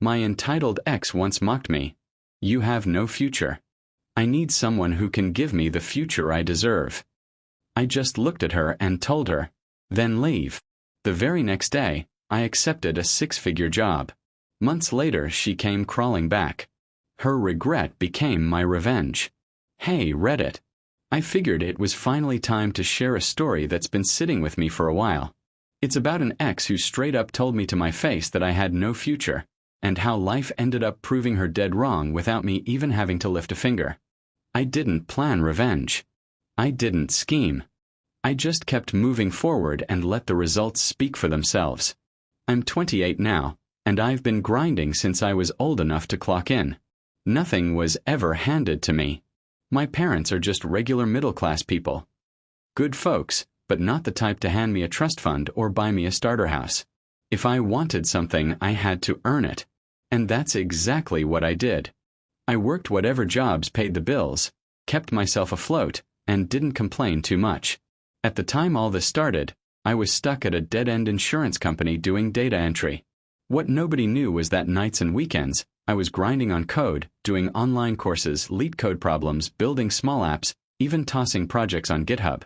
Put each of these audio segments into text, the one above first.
My entitled ex once mocked me. You have no future. I need someone who can give me the future I deserve. I just looked at her and told her, then leave. The very next day, I accepted a 6-figure job. Months later, she came crawling back. Her regret became my revenge. Hey, Reddit. I figured it was finally time to share a story that's been sitting with me for a while. It's about an ex who straight up told me to my face that I had no future, and how life ended up proving her dead wrong without me even having to lift a finger. I didn't plan revenge. I didn't scheme. I just kept moving forward and let the results speak for themselves. I'm 28 now, and I've been grinding since I was old enough to clock in. Nothing was ever handed to me. My parents are just regular middle-class people. Good folks, but not the type to hand me a trust fund or buy me a starter house. If I wanted something, I had to earn it. And that's exactly what I did. I worked whatever jobs paid the bills, kept myself afloat, and didn't complain too much. At the time all this started, I was stuck at a dead-end insurance company doing data entry. What nobody knew was that nights and weekends, I was grinding on code, doing online courses, LeetCode problems, building small apps, even tossing projects on GitHub.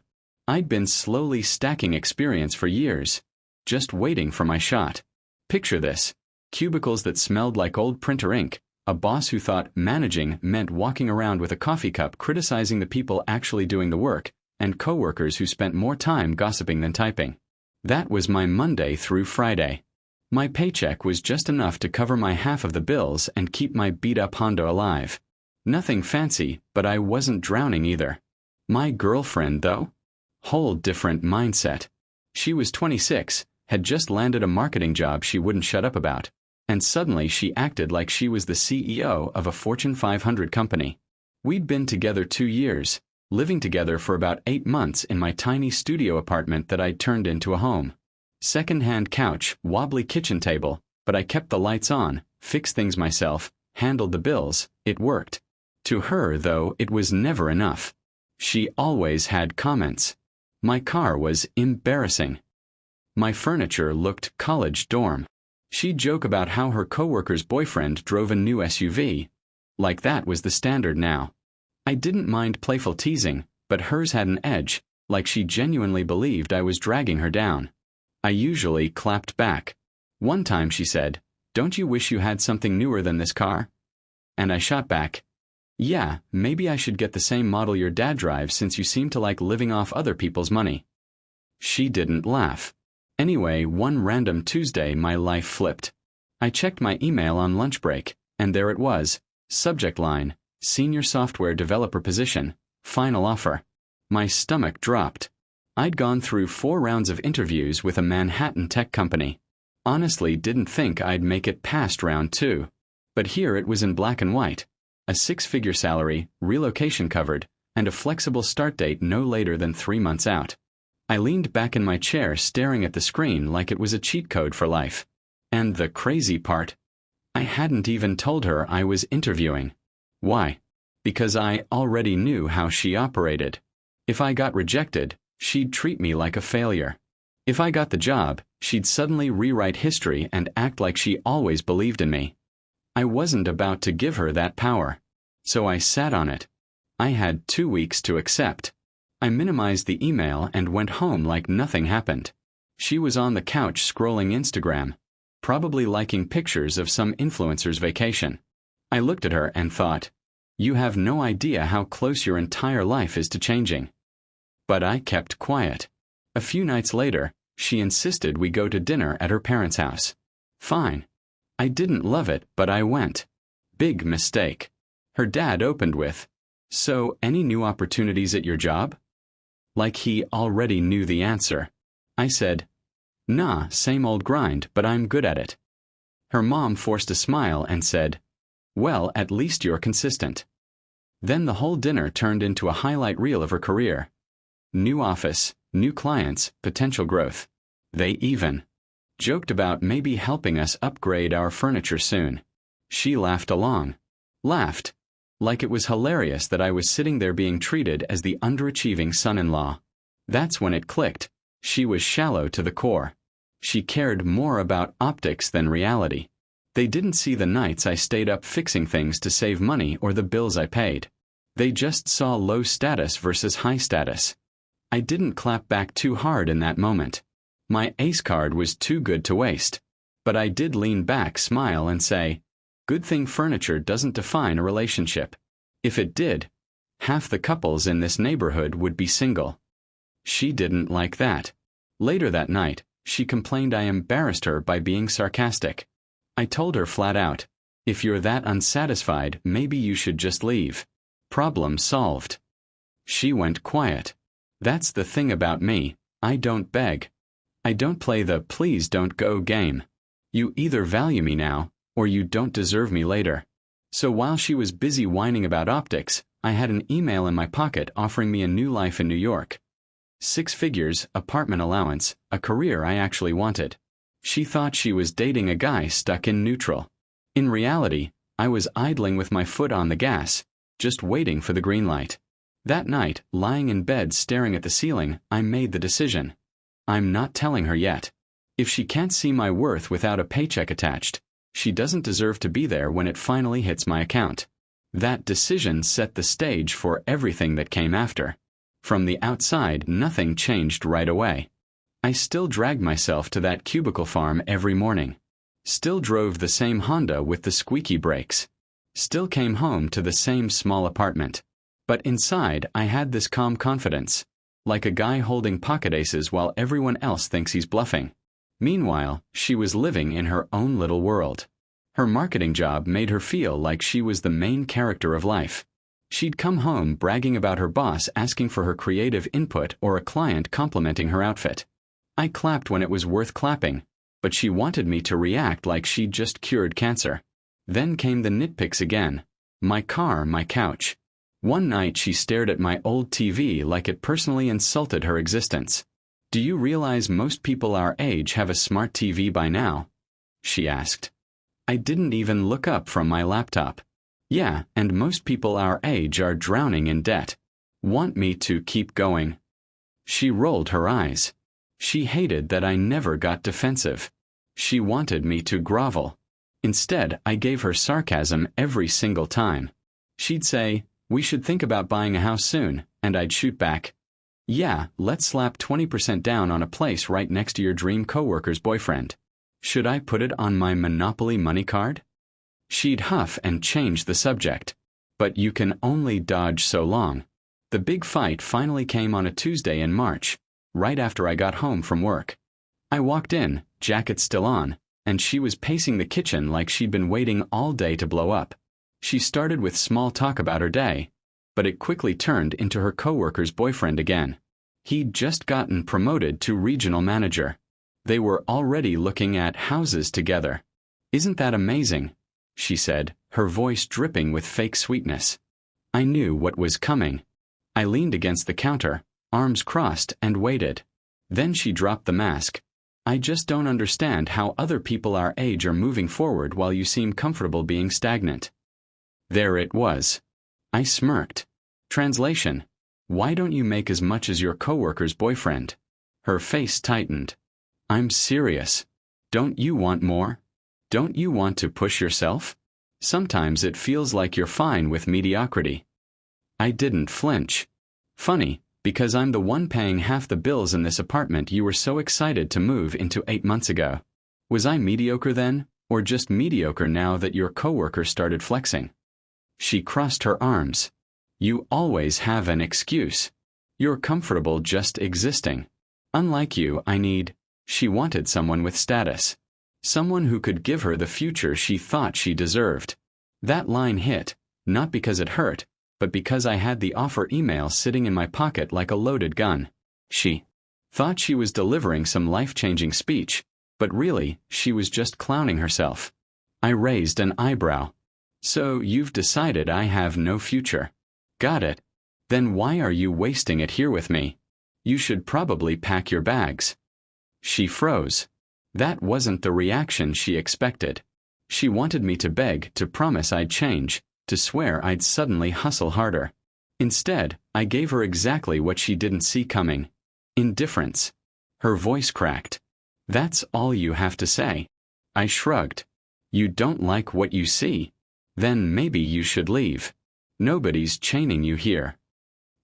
I'd been slowly stacking experience for years, just waiting for my shot. Picture this: cubicles that smelled like old printer ink, a boss who thought managing meant walking around with a coffee cup criticizing the people actually doing the work, and coworkers who spent more time gossiping than typing. That was my Monday through Friday. My paycheck was just enough to cover my half of the bills and keep my beat-up Honda alive. Nothing fancy, but I wasn't drowning either. My girlfriend, though? Whole different mindset. She was 26, had just landed a marketing job she wouldn't shut up about, and suddenly she acted like she was the CEO of a Fortune 500 company. We'd been together 2 years, living together for about 8 months in my tiny studio apartment that I'd turned into a home. Secondhand couch, wobbly kitchen table, but I kept the lights on, fixed things myself, handled the bills. It worked. To her, though, it was never enough. She always had comments. My car was embarrassing. My furniture looked college dorm. She'd joke about how her coworker's boyfriend drove a new SUV. Like that was the standard now. I didn't mind playful teasing, but hers had an edge, like she genuinely believed I was dragging her down. I usually clapped back. One time she said, "Don't you wish you had something newer than this car?" And I shot back, "Yeah, maybe I should get the same model your dad drives since you seem to like living off other people's money." She didn't laugh. Anyway, one random Tuesday my life flipped. I checked my email on lunch break, and there it was. Subject line, Senior Software Developer Position, Final Offer. My stomach dropped. I'd gone through 4 rounds of interviews with a Manhattan tech company. Honestly didn't think I'd make it past round 2. But here it was in black and white. A 6-figure salary, relocation covered, and a flexible start date no later than 3 months out. I leaned back in my chair staring at the screen like it was a cheat code for life. And the crazy part? I hadn't even told her I was interviewing. Why? Because I already knew how she operated. If I got rejected, she'd treat me like a failure. If I got the job, she'd suddenly rewrite history and act like she always believed in me. I wasn't about to give her that power. So I sat on it. I had 2 weeks to accept. I minimized the email and went home like nothing happened. She was on the couch scrolling Instagram, probably liking pictures of some influencer's vacation. I looked at her and thought, you have no idea how close your entire life is to changing. But I kept quiet. A few nights later, she insisted we go to dinner at her parents' house. Fine. I didn't love it, but I went. Big mistake. Her dad opened with, "So, any new opportunities at your job?" Like he already knew the answer. I said, "Nah, same old grind, but I'm good at it." Her mom forced a smile and said, "Well, at least you're consistent." Then the whole dinner turned into a highlight reel of her career. New office, new clients, potential growth. They even joked about maybe helping us upgrade our furniture soon. She laughed along. Laughed. Like it was hilarious that I was sitting there being treated as the underachieving son-in-law. That's when it clicked. She was shallow to the core. She cared more about optics than reality. They didn't see the nights I stayed up fixing things to save money or the bills I paid. They just saw low status versus high status. I didn't clap back too hard in that moment. My ace card was too good to waste. But I did lean back, smile, and say, "Good thing furniture doesn't define a relationship. If it did, half the couples in this neighborhood would be single." She didn't like that. Later that night, she complained I embarrassed her by being sarcastic. I told her flat out, "If you're that unsatisfied, maybe you should just leave. Problem solved." She went quiet. That's the thing about me, I don't beg. I don't play the please don't go game. You either value me now, or you don't deserve me later. So while she was busy whining about optics, I had an email in my pocket offering me a new life in New York. 6 figures, apartment allowance, a career I actually wanted. She thought she was dating a guy stuck in neutral. In reality, I was idling with my foot on the gas, just waiting for the green light. That night, lying in bed staring at the ceiling, I made the decision. I'm not telling her yet. If she can't see my worth without a paycheck attached, she doesn't deserve to be there when it finally hits my account. That decision set the stage for everything that came after. From the outside, nothing changed right away. I still dragged myself to that cubicle farm every morning. Still drove the same Honda with the squeaky brakes. Still came home to the same small apartment. But inside, I had this calm confidence, like a guy holding pocket aces while everyone else thinks he's bluffing. Meanwhile, she was living in her own little world. Her marketing job made her feel like she was the main character of life. She'd come home bragging about her boss asking for her creative input or a client complimenting her outfit. I clapped when it was worth clapping, but she wanted me to react like she'd just cured cancer. Then came the nitpicks again. My car, my couch. One night she stared at my old TV like it personally insulted her existence. "Do you realize most people our age have a smart TV by now?" she asked. I didn't even look up from my laptop. Yeah, and most people our age are drowning in debt. Want me to keep going? She rolled her eyes. She hated that I never got defensive. She wanted me to grovel. Instead, I gave her sarcasm every single time. She'd say, "We should think about buying a house soon," and I'd shoot back, "Yeah, let's slap 20% down on a place right next to your dream coworker's boyfriend. Should I put it on my Monopoly money card?" She'd huff and change the subject. But you can only dodge so long. The big fight finally came on a Tuesday in March, right after I got home from work. I walked in, jacket still on, and she was pacing the kitchen like she'd been waiting all day to blow up. She started with small talk about her day, but it quickly turned into her coworker's boyfriend again. He'd just gotten promoted to regional manager. They were already looking at houses together. "Isn't that amazing?" she said, her voice dripping with fake sweetness. I knew what was coming. I leaned against the counter, arms crossed, and waited. Then she dropped the mask. "I just don't understand how other people our age are moving forward while you seem comfortable being stagnant." There it was. I smirked. Translation: "Why don't you make as much as your coworker's boyfriend?" Her face tightened. "I'm serious. Don't you want more? Don't you want to push yourself? Sometimes it feels like you're fine with mediocrity." I didn't flinch. "Funny, because I'm the one paying half the bills in this apartment you were so excited to move into 8 months ago. Was I mediocre then, or just mediocre now that your coworker started flexing?" She crossed her arms. "You always have an excuse. You're comfortable just existing. Unlike you, I need..." She wanted someone with status. Someone who could give her the future she thought she deserved. That line hit, not because it hurt, but because I had the offer email sitting in my pocket like a loaded gun. She thought she was delivering some life-changing speech, but really, she was just clowning herself. I raised an eyebrow. "So you've decided I have no future. Got it. Then why are you wasting it here with me? You should probably pack your bags." She froze. That wasn't the reaction she expected. She wanted me to beg, to promise I'd change, to swear I'd suddenly hustle harder. Instead, I gave her exactly what she didn't see coming: indifference. Her voice cracked. "That's all you have to say?" I shrugged. You don't like what you see? Then maybe you should leave. Nobody's chaining you here.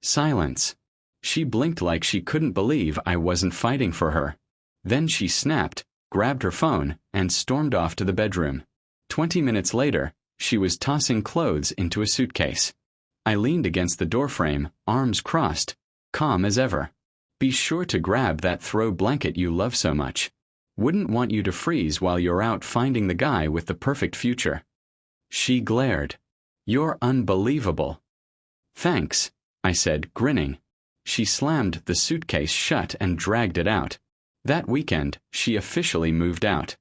Silence. She blinked like she couldn't believe I wasn't fighting for her. Then she snapped, grabbed her phone, and stormed off to the bedroom. 20 minutes later, she was tossing clothes into a suitcase. I leaned against the doorframe, arms crossed, calm as ever. Be sure to grab that throw blanket you love so much. Wouldn't want you to freeze while you're out finding the guy with the perfect future. She glared. You're unbelievable. Thanks, I said, grinning. She slammed the suitcase shut and dragged it out. That weekend, she officially moved out.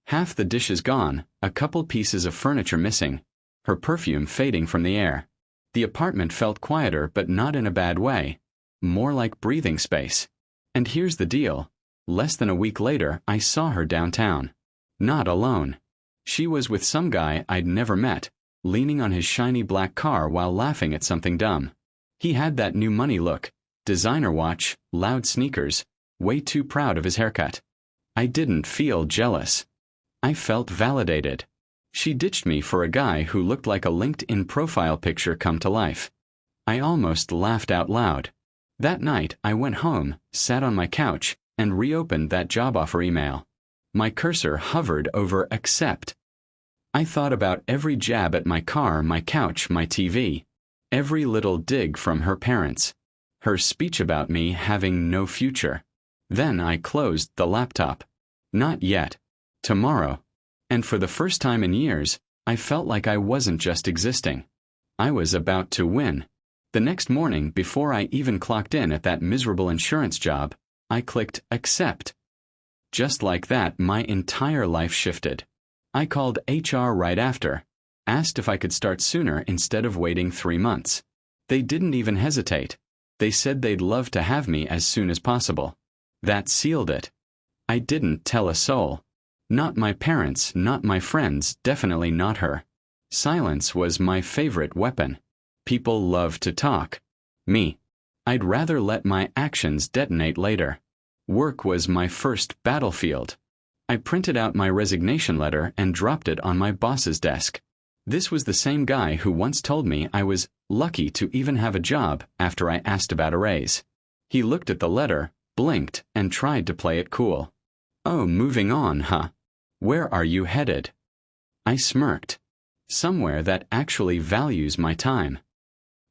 Half the dishes gone, a couple pieces of furniture missing, her perfume fading from the air. The apartment felt quieter, but not in a bad way. More like breathing space. And here's the deal. Less than a week later, I saw her downtown. Not alone. She was with some guy I'd never met, leaning on his shiny black car while laughing at something dumb. He had that new money look, designer watch, loud sneakers, way too proud of his haircut. I didn't feel jealous. I felt validated. She ditched me for a guy who looked like a LinkedIn profile picture come to life. I almost laughed out loud. That night, I went home, sat on my couch, and reopened that job offer email. My cursor hovered over accept. I thought about every jab at my car, my couch, my TV. Every little dig from her parents. Her speech about me having no future. Then I closed the laptop. Not yet. Tomorrow. And for the first time in years, I felt like I wasn't just existing. I was about to win. The next morning, before I even clocked in at that miserable insurance job, I clicked accept. Just like that, my entire life shifted. I called HR right after, asked if I could start sooner instead of waiting 3 months. They didn't even hesitate. They said they'd love to have me as soon as possible. That sealed it. I didn't tell a soul. Not my parents, not my friends, definitely not her. Silence was my favorite weapon. People love to talk. Me. I'd rather let my actions detonate later. Work was my first battlefield. I printed out my resignation letter and dropped it on my boss's desk. This was the same guy who once told me I was lucky to even have a job after I asked about a raise. He looked at the letter, blinked, and tried to play it cool. Oh, moving on, huh? Where are you headed? I smirked. Somewhere that actually values my time.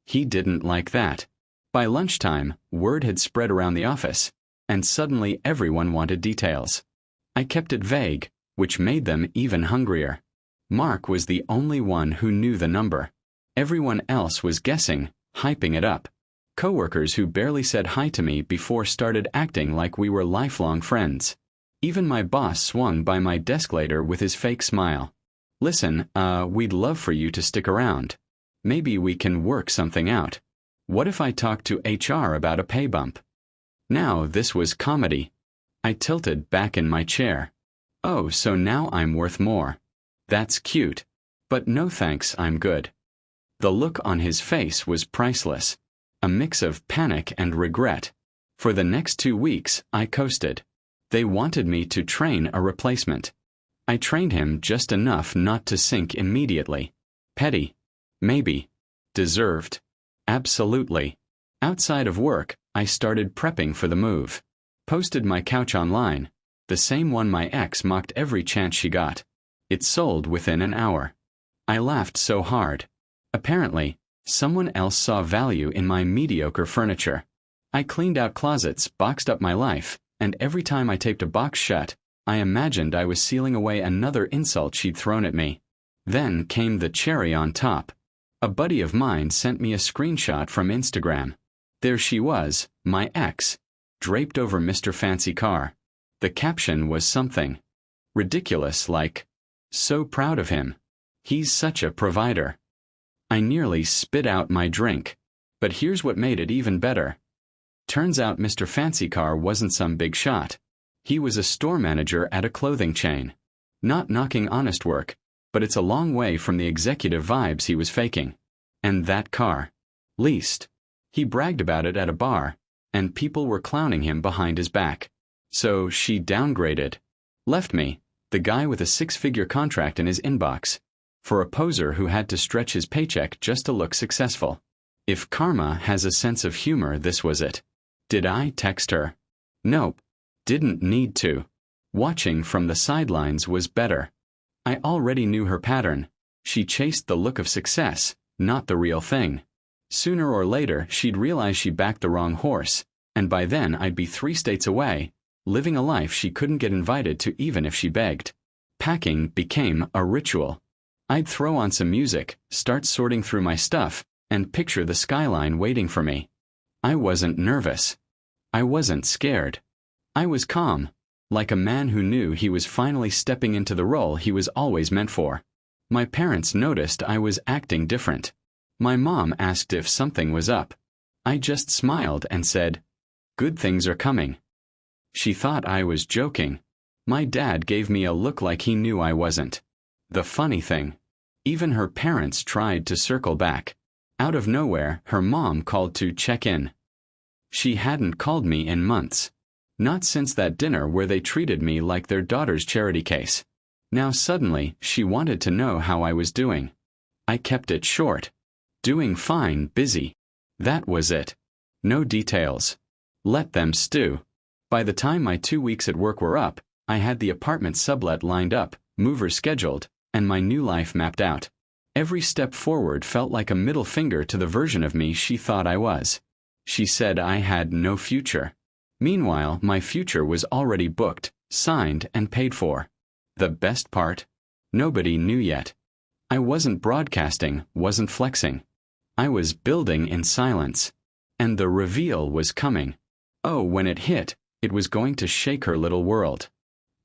He didn't like that. By lunchtime, word had spread around the office, and suddenly everyone wanted details. I kept it vague, which made them even hungrier. Mark was the only one who knew the number. Everyone else was guessing, hyping it up. Coworkers who barely said hi to me before started acting like we were lifelong friends. Even my boss swung by my desk later with his fake smile. Listen, we'd love for you to stick around. Maybe we can work something out. What if I talk to HR about a pay bump? Now this was comedy. I tilted back in my chair. Oh, so now I'm worth more. That's cute. But no thanks, I'm good. The look on his face was priceless. A mix of panic and regret. For the next 2 weeks, I coasted. They wanted me to train a replacement. I trained him just enough not to sink immediately. Petty. Maybe. Deserved. Absolutely. Outside of work, I started prepping for the move. Posted my couch online, the same one my ex mocked every chance she got. It sold within an hour. I laughed so hard. Apparently, someone else saw value in my mediocre furniture. I cleaned out closets, boxed up my life, and every time I taped a box shut, I imagined I was sealing away another insult she'd thrown at me. Then came the cherry on top. A buddy of mine sent me a screenshot from Instagram. There she was, my ex, draped over Mr. Fancy Car. The caption was something ridiculous like, "So proud of him. He's such a provider." I nearly spit out my drink. But here's what made it even better. Turns out Mr. Fancy Car wasn't some big shot. He was a store manager at a clothing chain. Not knocking honest work, but it's a long way from the executive vibes he was faking. And that car. Leased. He bragged about it at a bar, and people were clowning him behind his back. So she downgraded. Left me, The guy with a six-figure contract in his inbox. For a poser who had to stretch his paycheck just to look successful. If karma has a sense of humor, this was it. Did I text her? Nope. Didn't need to. Watching from the sidelines was better. I already knew her pattern. She chased the look of success, not the real thing. Sooner or later, she'd realize she backed the wrong horse, and by then I'd be 3 states away, living a life she couldn't get invited to even if she begged. Packing became a ritual. I'd throw on some music, start sorting through my stuff, and picture the skyline waiting for me. I wasn't nervous. I wasn't scared. I was calm, like a man who knew he was finally stepping into the role he was always meant for. My parents noticed I was acting different. My mom asked if something was up. I just smiled and said, "Good things are coming." She thought I was joking. My dad gave me a look like he knew I wasn't. The funny thing, even her parents tried to circle back. Out of nowhere, her mom called to check in. She hadn't called me in months. Not since that dinner where they treated me like their daughter's charity case. Now suddenly, she wanted to know how I was doing. I kept it short. Doing fine, busy. That was it. No details. Let them stew. By the time my 2 weeks at work were up, I had the apartment sublet lined up, movers scheduled, and my new life mapped out. Every step forward felt like a middle finger to the version of me she thought I was. She said I had no future. Meanwhile, my future was already booked, signed, and paid for. The best part? Nobody knew yet. I wasn't broadcasting, wasn't flexing. I was building in silence. And the reveal was coming. Oh, when it hit, it was going to shake her little world.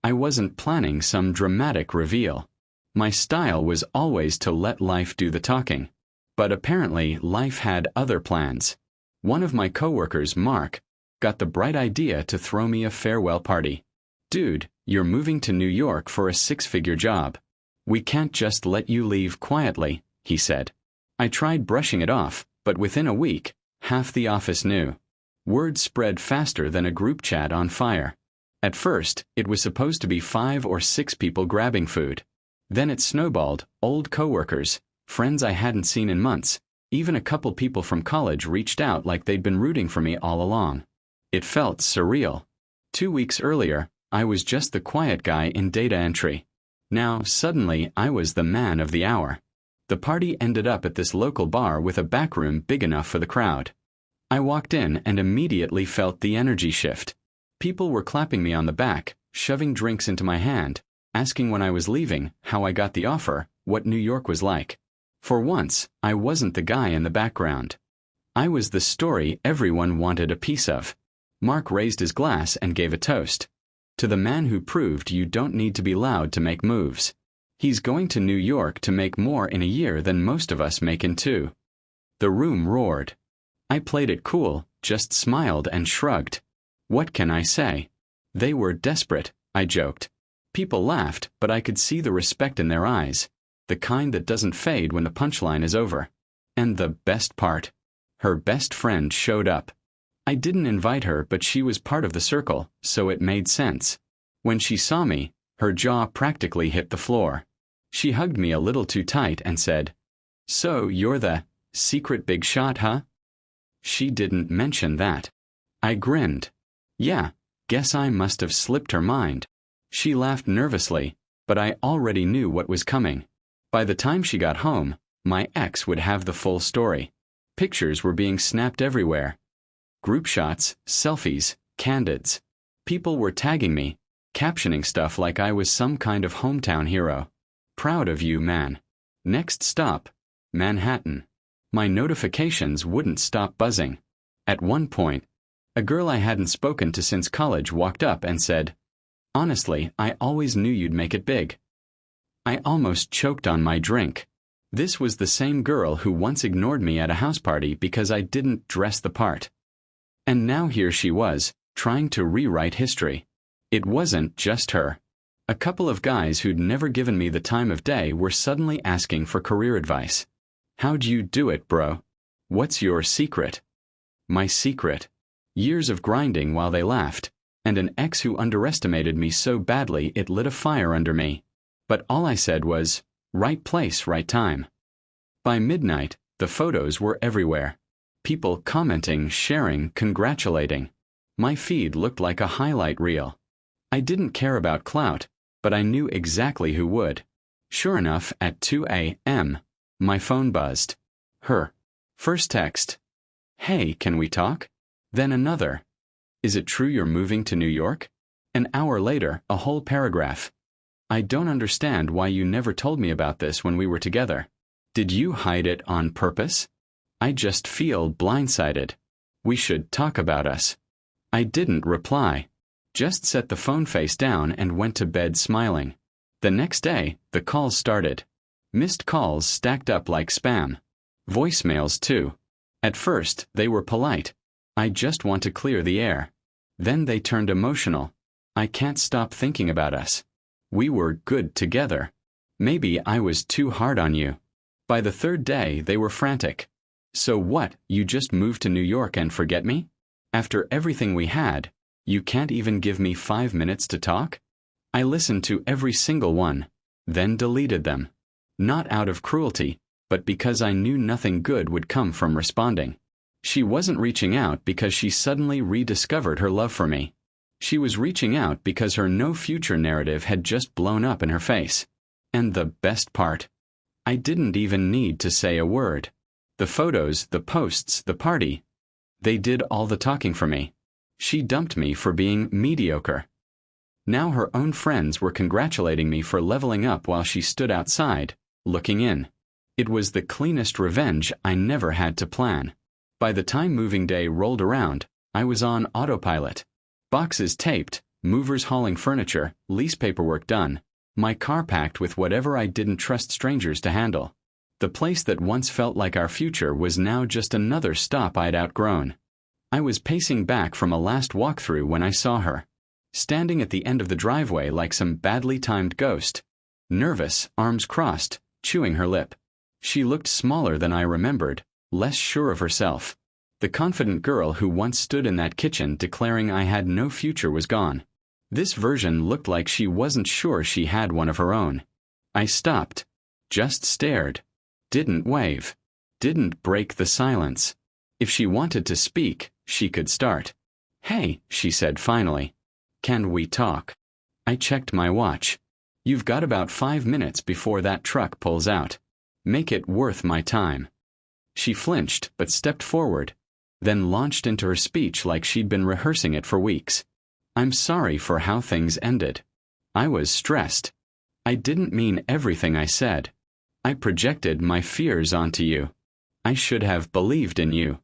I wasn't planning some dramatic reveal. My style was always to let life do the talking. But apparently, life had other plans. One of my coworkers, Mark, got the bright idea to throw me a farewell party. "Dude, you're moving to New York for a 6-figure job. We can't just let you leave quietly," he said. I tried brushing it off, but within a week, half the office knew. Word spread faster than a group chat on fire. At first, it was supposed to be 5 or 6 people grabbing food. Then it snowballed, old coworkers, friends I hadn't seen in months, even a couple people from college reached out like they'd been rooting for me all along. It felt surreal. 2 weeks earlier, I was just the quiet guy in data entry. Now, suddenly, I was the man of the hour. The party ended up at this local bar with a back room big enough for the crowd. I walked in and immediately felt the energy shift. People were clapping me on the back, shoving drinks into my hand, asking when I was leaving, how I got the offer, what New York was like. For once, I wasn't the guy in the background. I was the story everyone wanted a piece of. Mark raised his glass and gave a toast. To the man who proved you don't need to be loud to make moves. He's going to New York to make more in a year than most of us make in 2. The room roared. I played it cool, just smiled and shrugged. What can I say? They were desperate, I joked. People laughed, but I could see the respect in their eyes, the kind that doesn't fade when the punchline is over. And the best part, her best friend showed up. I didn't invite her, but she was part of the circle, so it made sense. When she saw me, her jaw practically hit the floor. She hugged me a little too tight and said, "So you're the secret big shot, huh?" She didn't mention that. I grinned. Yeah, guess I must have slipped her mind. She laughed nervously, but I already knew what was coming. By the time she got home, my ex would have the full story. Pictures were being snapped everywhere. Group shots, selfies, candids. People were tagging me, captioning stuff like I was some kind of hometown hero. "Proud of you, man." Next stop, Manhattan. My notifications wouldn't stop buzzing. At one point, a girl I hadn't spoken to since college walked up and said, "Honestly, I always knew you'd make it big." I almost choked on my drink. This was the same girl who once ignored me at a house party because I didn't dress the part. And now here she was, trying to rewrite history. It wasn't just her. A couple of guys who'd never given me the time of day were suddenly asking for career advice. "How'd you do it, bro? What's your secret?" My secret. Years of grinding while they laughed. and an ex who underestimated me so badly it lit a fire under me. But all I said was, right place, right time. By midnight, the photos were everywhere. People commenting, sharing, congratulating. My feed looked like a highlight reel. I didn't care about clout, but I knew exactly who would. Sure enough, at 2 a.m., my phone buzzed. Her first text. Hey, can we talk? Then another. Is it true you're moving to New York? An hour later, a whole paragraph. I don't understand why you never told me about this when we were together. Did you hide it on purpose? I just feel blindsided. We should talk about us. I didn't reply. Just set the phone face down and went to bed smiling. The next day, the calls started. Missed calls stacked up like spam. Voicemails too. At first, they were polite. I just want to clear the air. Then they turned emotional. I can't stop thinking about us. We were good together. Maybe I was too hard on you. By the third day, they were frantic. So what, you just moved to New York and forget me? After everything we had, you can't even give me 5 minutes to talk? I listened to every single one, then deleted them. Not out of cruelty, but because I knew nothing good would come from responding. She wasn't reaching out because she suddenly rediscovered her love for me. She was reaching out because her no future narrative had just blown up in her face. And the best part, I didn't even need to say a word. The photos, the posts, the party, they did all the talking for me. She dumped me for being mediocre. Now her own friends were congratulating me for leveling up while she stood outside, looking in. It was the cleanest revenge I never had to plan. By the time moving day rolled around, I was on autopilot. Boxes taped, movers hauling furniture, lease paperwork done, my car packed with whatever I didn't trust strangers to handle. The place that once felt like our future was now just another stop I'd outgrown. I was pacing back from a last walkthrough when I saw her, standing at the end of the driveway like some badly timed ghost, nervous, arms crossed, chewing her lip. She looked smaller than I remembered, less sure of herself. The confident girl who once stood in that kitchen declaring I had no future was gone. This version looked like she wasn't sure she had one of her own. I stopped, just stared, didn't wave, didn't break the silence. If she wanted to speak, she could start. Hey, she said finally. Can we talk? I checked my watch. You've got about 5 minutes before that truck pulls out. Make it worth my time. She flinched but stepped forward, then launched into her speech like she'd been rehearsing it for weeks. I'm sorry for how things ended. I was stressed. I didn't mean everything I said. I projected my fears onto you. I should have believed in you.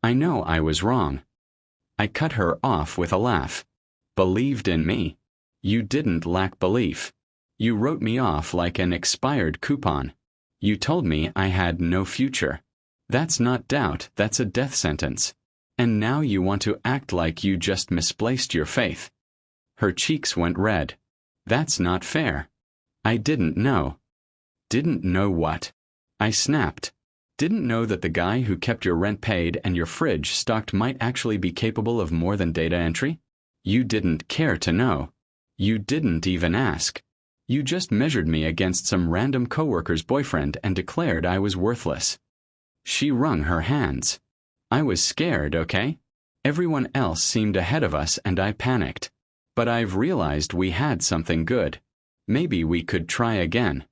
I know I was wrong. I cut her off with a laugh. Believed in me? You didn't lack belief. You wrote me off like an expired coupon. You told me I had no future. That's not doubt, that's a death sentence. And now you want to act like you just misplaced your faith. Her cheeks went red. That's not fair. I didn't know. Didn't know what? I snapped. Didn't know that the guy who kept your rent paid and your fridge stocked might actually be capable of more than data entry? You didn't care to know. You didn't even ask. You just measured me against some random coworker's boyfriend and declared I was worthless. She wrung her hands. I was scared, okay? Everyone else seemed ahead of us and I panicked. But I've realized we had something good. Maybe we could try again.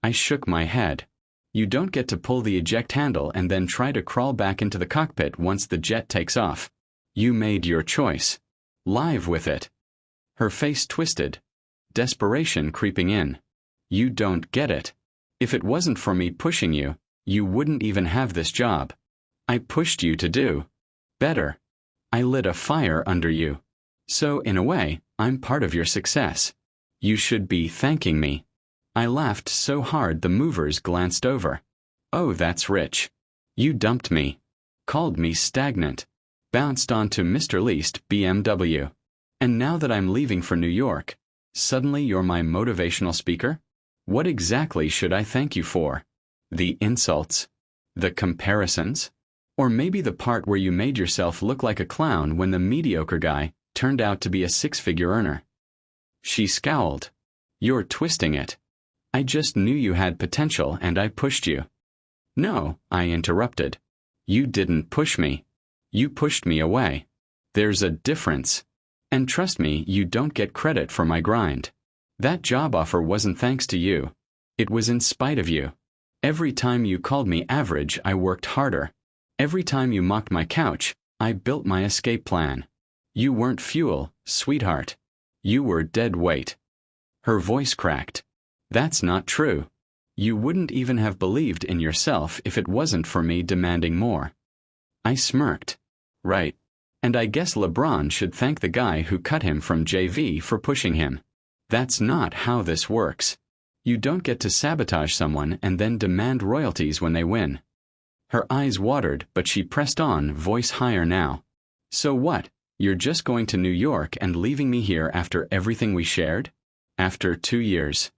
I shook my head. You don't get to pull the eject handle and then try to crawl back into the cockpit once the jet takes off. You made your choice. Live with it. Her face twisted. Desperation creeping in. You don't get it. If it wasn't for me pushing you, you wouldn't even have this job. I pushed you to do better. I lit a fire under you. So, in a way, I'm part of your success. You should be thanking me. I laughed so hard the movers glanced over. Oh, that's rich. You dumped me. Called me stagnant. Bounced onto Mr. Least BMW. And now that I'm leaving for New York, suddenly you're my motivational speaker? What exactly should I thank you for? The insults? The comparisons? Or maybe the part where you made yourself look like a clown when the mediocre guy, turned out to be a six-figure earner. She scowled. You're twisting it. I just knew you had potential and I pushed you. No, I interrupted. You didn't push me. You pushed me away. There's a difference. And trust me, you don't get credit for my grind. That job offer wasn't thanks to you. It was in spite of you. Every time you called me average, I worked harder. Every time you mocked my couch, I built my escape plan. You weren't fuel, sweetheart. You were dead weight. Her voice cracked. That's not true. You wouldn't even have believed in yourself if it wasn't for me demanding more. I smirked. Right. And I guess LeBron should thank the guy who cut him from JV for pushing him. That's not how this works. You don't get to sabotage someone and then demand royalties when they win. Her eyes watered, but she pressed on, voice higher now. So what? You're just going to New York and leaving me here after everything we shared? After 2 years.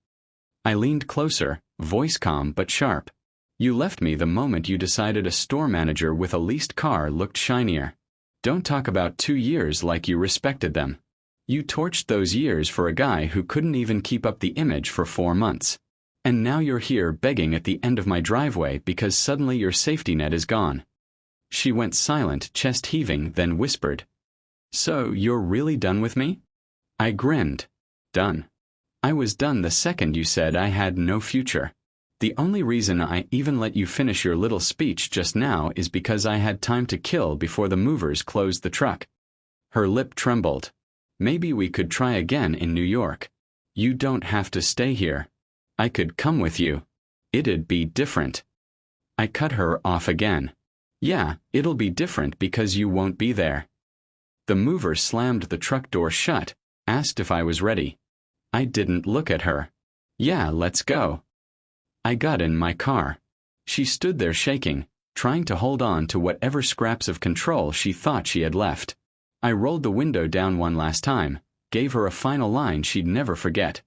I leaned closer, voice calm but sharp. You left me the moment you decided a store manager with a leased car looked shinier. Don't talk about 2 years like you respected them. You torched those years for a guy who couldn't even keep up the image for 4 months. And now you're here begging at the end of my driveway because suddenly your safety net is gone. She went silent, chest heaving, then whispered. So you're really done with me? I grinned. Done. I was done the second you said I had no future. The only reason I even let you finish your little speech just now is because I had time to kill before the movers closed the truck. Her lip trembled. Maybe we could try again in New York. You don't have to stay here. I could come with you. It'd be different. I cut her off again. Yeah, it'll be different because you won't be there. The mover slammed the truck door shut, asked if I was ready. I didn't look at her. Yeah, let's go. I got in my car. She stood there shaking, trying to hold on to whatever scraps of control she thought she had left. I rolled the window down one last time, gave her a final line she'd never forget.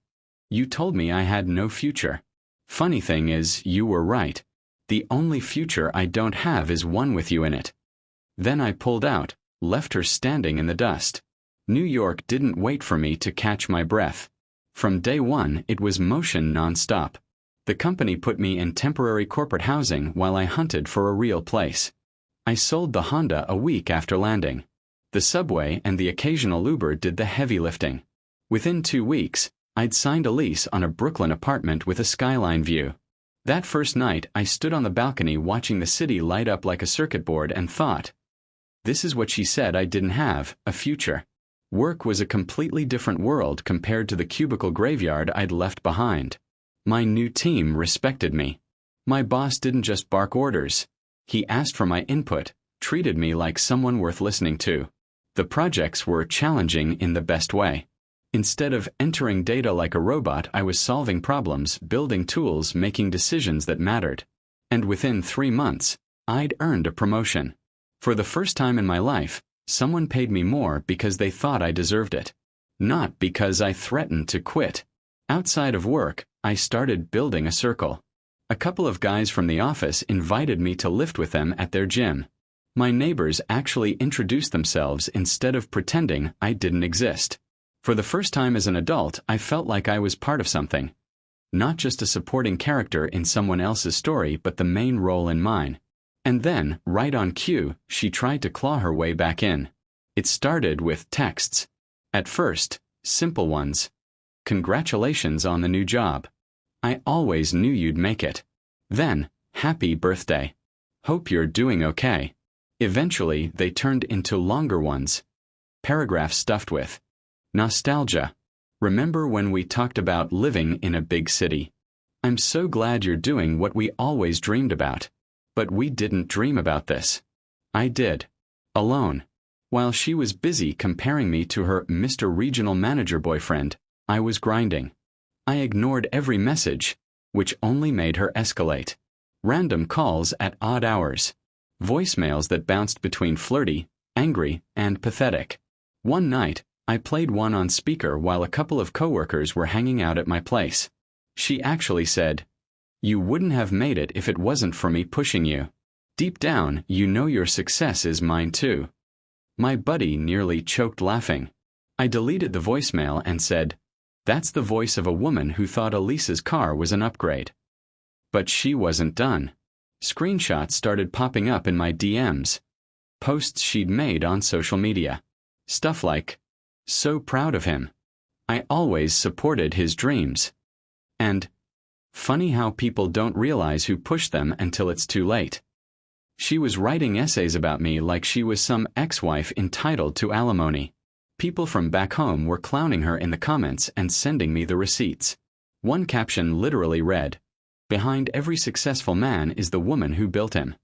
You told me I had no future. Funny thing is, you were right. The only future I don't have is one with you in it. Then I pulled out, left her standing in the dust. New York didn't wait for me to catch my breath. From day one, it was motion nonstop. The company put me in temporary corporate housing while I hunted for a real place. I sold the Honda a week after landing. The subway and the occasional Uber did the heavy lifting. Within 2 weeks, I'd signed a lease on a Brooklyn apartment with a skyline view. That first night, I stood on the balcony watching the city light up like a circuit board and thought, this is what she said I didn't have, a future. Work was a completely different world compared to the cubicle graveyard I'd left behind. My new team respected me. My boss didn't just bark orders. He asked for my input, treated me like someone worth listening to. The projects were challenging in the best way. Instead of entering data like a robot, I was solving problems, building tools, making decisions that mattered. And within 3 months, I'd earned a promotion. For the first time in my life, someone paid me more because they thought I deserved it. Not because I threatened to quit. Outside of work, I started building a circle. A couple of guys from the office invited me to lift with them at their gym. My neighbors actually introduced themselves instead of pretending I didn't exist. For the first time as an adult, I felt like I was part of something. Not just a supporting character in someone else's story, but the main role in mine. And then, right on cue, she tried to claw her way back in. It started with texts. At first, simple ones. Congratulations on the new job. I always knew you'd make it. Then, happy birthday. Hope you're doing okay. Eventually, they turned into longer ones. Paragraphs stuffed with nostalgia. Remember when we talked about living in a big city? I'm so glad you're doing what we always dreamed about. But we didn't dream about this. I did. Alone. While she was busy comparing me to her Mr. Regional Manager boyfriend, I was grinding. I ignored every message, which only made her escalate. Random calls at odd hours. Voicemails that bounced between flirty, angry, and pathetic. One night, I played one on speaker while a couple of coworkers were hanging out at my place. She actually said, "You wouldn't have made it if it wasn't for me pushing you. Deep down, you know your success is mine too." My buddy nearly choked laughing. I deleted the voicemail and said, "That's the voice of a woman who thought Elisa's car was an upgrade." But she wasn't done. Screenshots started popping up in my DMs. Posts she'd made on social media. Stuff like, "So proud of him. I always supported his dreams." And, "Funny how people don't realize who pushed them until it's too late." She was writing essays about me like she was some ex-wife entitled to alimony. People from back home were clowning her in the comments and sending me the receipts. One caption literally read, "Behind every successful man is the woman who built him."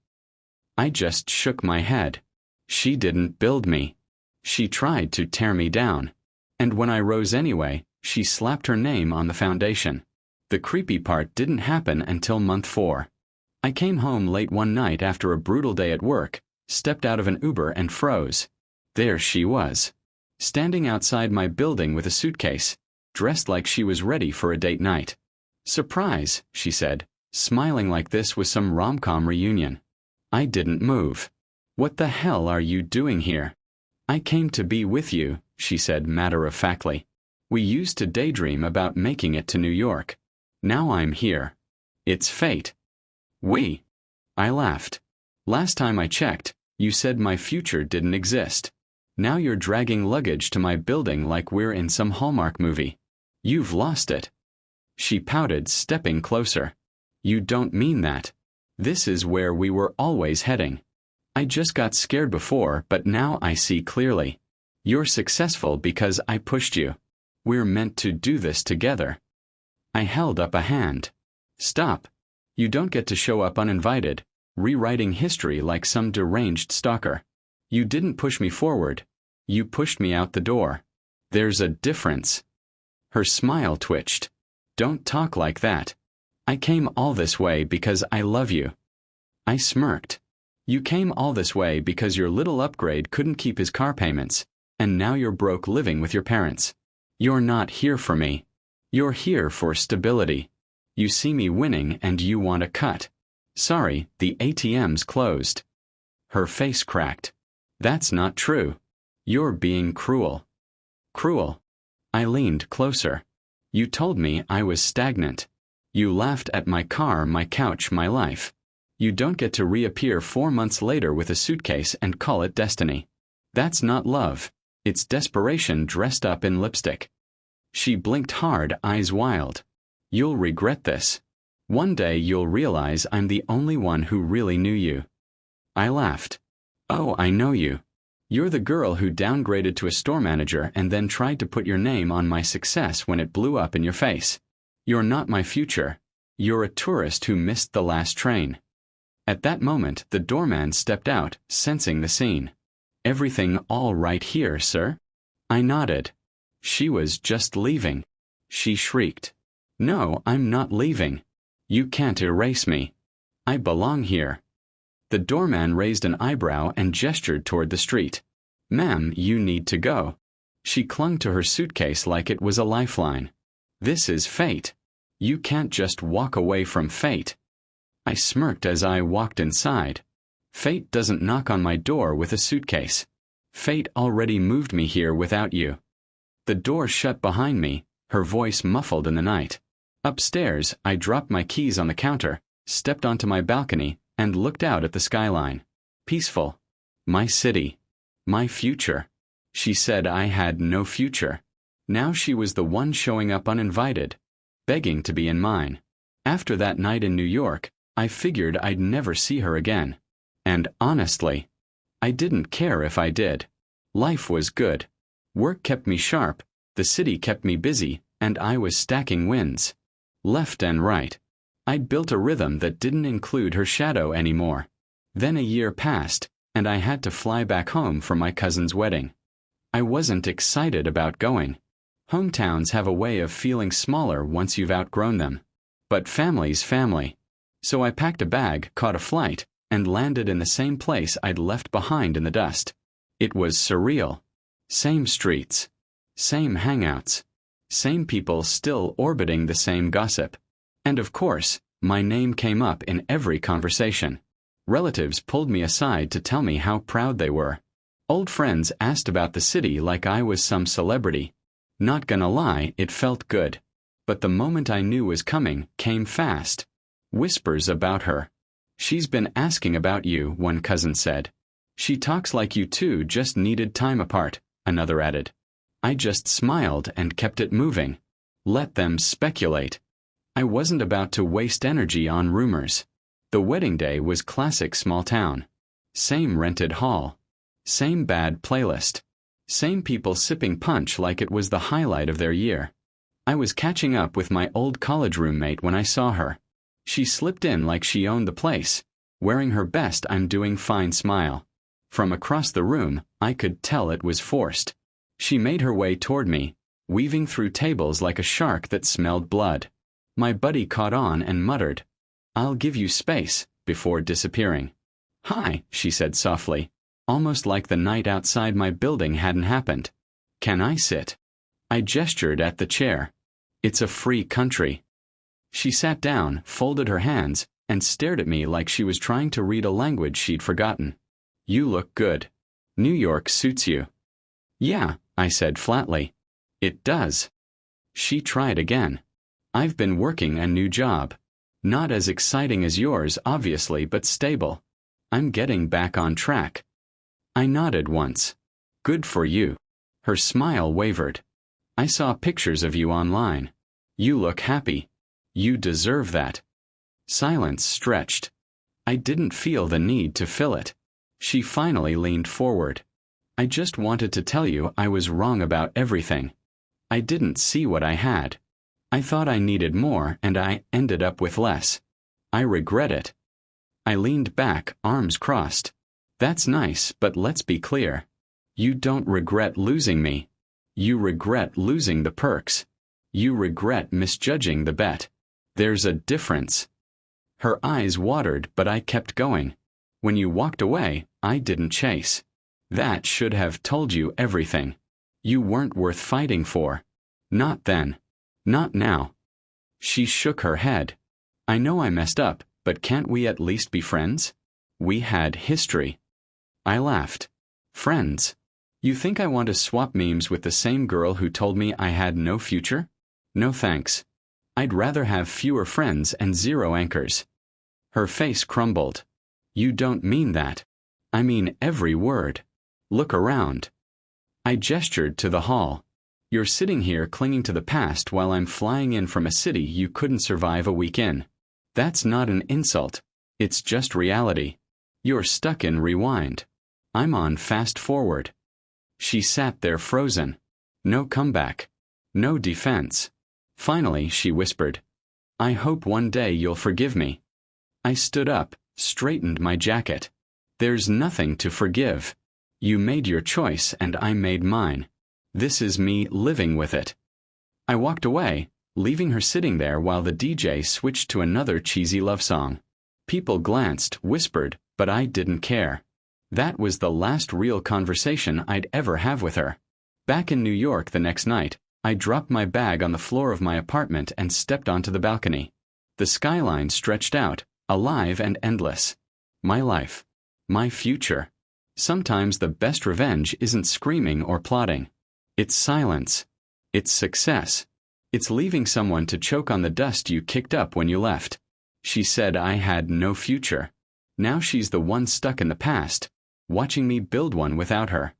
I just shook my head. She didn't build me. She tried to tear me down. And when I rose anyway, she slapped her name on the foundation. The creepy part didn't happen until month 4. I came home late one night after a brutal day at work, stepped out of an Uber and froze. There she was, standing outside my building with a suitcase, dressed like she was ready for a date night. "Surprise," she said, smiling like this was some rom-com reunion. I didn't move. "What the hell are you doing here?" "I came to be with you," she said matter-of-factly. "We used to daydream about making it to New York. Now I'm here. It's fate." "We?" I laughed. "Last time I checked, you said my future didn't exist. Now you're dragging luggage to my building like we're in some Hallmark movie. You've lost it." She pouted, stepping closer. "You don't mean that. This is where we were always heading. I just got scared before, but now I see clearly. You're successful because I pushed you. We're meant to do this together." I held up a hand. "Stop. You don't get to show up uninvited, rewriting history like some deranged stalker. You didn't push me forward. You pushed me out the door. There's a difference." Her smile twitched. "Don't talk like that. I came all this way because I love you." I smirked. "You came all this way because your little upgrade couldn't keep his car payments, and now you're broke living with your parents. You're not here for me. You're here for stability. You see me winning and you want a cut. Sorry, the ATM's closed." Her face cracked. "That's not true. You're being cruel." "Cruel?" I leaned closer. "You told me I was stagnant. You laughed at my car, my couch, my life. You don't get to reappear 4 months later with a suitcase and call it destiny. That's not love. It's desperation dressed up in lipstick." She blinked hard, eyes wild. "You'll regret this. One day you'll realize I'm the only one who really knew you." I laughed. "Oh, I know you. You're the girl who downgraded to a store manager and then tried to put your name on my success when it blew up in your face. You're not my future. You're a tourist who missed the last train." At that moment, the doorman stepped out, sensing the scene. "Everything all right here, sir?" I nodded. "She was just leaving." She shrieked. "No, I'm not leaving. You can't erase me. I belong here." The doorman raised an eyebrow and gestured toward the street. "Ma'am, you need to go." She clung to her suitcase like it was a lifeline. "This is fate. You can't just walk away from fate." I smirked as I walked inside. Fate doesn't knock on my door with a suitcase. Fate already moved me here without you. The door shut behind me, her voice muffled in the night. Upstairs, I dropped my keys on the counter, stepped onto my balcony, and looked out at the skyline. Peaceful. My city. My future. She said I had no future. Now she was the one showing up uninvited, begging to be in mine. After that night in New York, I figured I'd never see her again. And honestly, I didn't care if I did. Life was good. Work kept me sharp, the city kept me busy, and I was stacking wins. Left and right. I'd built a rhythm that didn't include her shadow anymore. Then a year passed, and I had to fly back home for my cousin's wedding. I wasn't excited about going. Hometowns have a way of feeling smaller once you've outgrown them. But family's family. So I packed a bag, caught a flight, and landed in the same place I'd left behind in the dust. It was surreal. Same streets. Same hangouts. Same people still orbiting the same gossip. And of course, my name came up in every conversation. Relatives pulled me aside to tell me how proud they were. Old friends asked about the city like I was some celebrity. Not gonna lie, it felt good. But the moment I knew was coming came fast. Whispers about her. She's been asking about you, one cousin said. She talks like you two just needed time apart, another added. I just smiled and kept it moving. Let them speculate. I wasn't about to waste energy on rumors. The wedding day was classic small town. Same rented hall. Same bad playlist. Same people sipping punch like it was the highlight of their year. I was catching up with my old college roommate when I saw her. She slipped in like she owned the place, wearing her best "I'm doing fine" smile. From across the room, I could tell it was forced. She made her way toward me, weaving through tables like a shark that smelled blood. My buddy caught on and muttered, "I'll give you space," before disappearing. "Hi," she said softly, almost like the night outside my building hadn't happened. "Can I sit?" I gestured at the chair. "It's a free country." She sat down, folded her hands, and stared at me like she was trying to read a language she'd forgotten. "You look good. New York suits you." "Yeah," I said flatly. "It does." She tried again. "I've been working a new job. Not as exciting as yours, obviously, but stable. I'm getting back on track." I nodded once. "Good for you." Her smile wavered. "I saw pictures of you online. You look happy. You deserve that." Silence stretched. I didn't feel the need to fill it. She finally leaned forward. "I just wanted to tell you I was wrong about everything. I didn't see what I had. I thought I needed more and I ended up with less. I regret it." I leaned back, arms crossed. "That's nice, but let's be clear. You don't regret losing me. You regret losing the perks. You regret misjudging the bet. There's a difference." Her eyes watered, but I kept going. "When you walked away, I didn't chase. That should have told you everything. You weren't worth fighting for. Not then. Not now." She shook her head. "I know I messed up, but can't we at least be friends? We had history." I laughed. "Friends? You think I want to swap memes with the same girl who told me I had no future? No thanks. I'd rather have fewer friends and zero anchors." Her face crumbled. "You don't mean that." "I mean every word. Look around." I gestured to the hall. "You're sitting here clinging to the past while I'm flying in from a city you couldn't survive a week in. That's not an insult. It's just reality. You're stuck in rewind. I'm on fast forward." She sat there frozen. No comeback. No defense. Finally, she whispered, "I hope one day you'll forgive me." I stood up, straightened my jacket. "There's nothing to forgive. You made your choice and I made mine. This is me living with it." I walked away, leaving her sitting there while the DJ switched to another cheesy love song. People glanced, whispered, but I didn't care. That was the last real conversation I'd ever have with her. Back in New York the next night, I dropped my bag on the floor of my apartment and stepped onto the balcony. The skyline stretched out, alive and endless. My life. My future. Sometimes the best revenge isn't screaming or plotting. It's silence. It's success. It's leaving someone to choke on the dust you kicked up when you left. She said I had no future. Now she's the one stuck in the past, watching me build one without her.